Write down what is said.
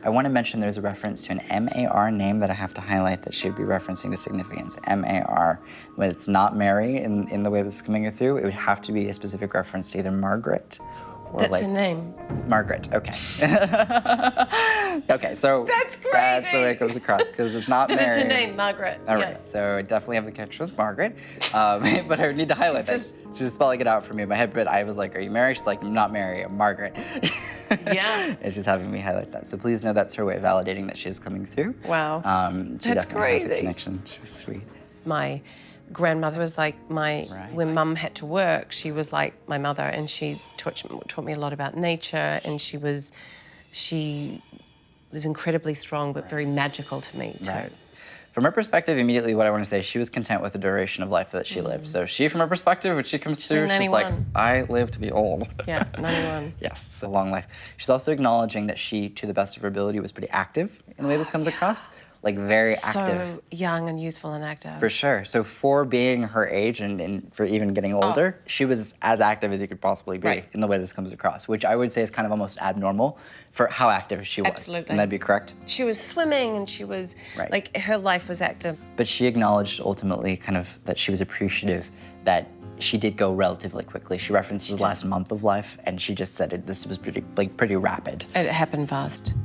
I want to mention there's a reference to an M-A-R name that I have to highlight that should be referencing the significance. M-A-R. When it's not Mary in the way this is coming through, it would have to be a specific reference to either Margaret or That's like... a name. Margaret, okay. Okay, so... That's crazy! That's the way it goes across, because it's not Mary. It's her name, Margaret. All right, so I definitely have the connection with Margaret, but I would need to highlight that. She's spelling it out for me in my head, but I was like, are you Mary? She's like, I'm not Mary, I'm Margaret. Yeah. And she's having me highlight that. So please know that's her way of validating that she is coming through. Wow. She That's definitely has a crazy. connection. She's sweet. My grandmother was like when Mum had to work, she was like my mother, and she taught me a lot about nature, and she was incredibly strong, but very magical to me too. Right. From her perspective, immediately what I want to say, she was content with the duration of life that she lived. So she, from her perspective, when she comes through, she's like, I live to be old. Yeah, 91. Yes, a long life. She's also acknowledging that she, to the best of her ability, was pretty active in the way this comes across. Like very active. So young and youthful and active. For sure. So for being her age and for even getting older, she was as active as you could possibly be in the way this comes across, which I would say is kind of almost abnormal for how active she was. Absolutely. And that'd be correct? She was swimming and she was, like, her life was active. But she acknowledged ultimately kind of that she was appreciative that she did go relatively quickly. She referenced the last month of life, and she just said this was pretty rapid. It happened fast.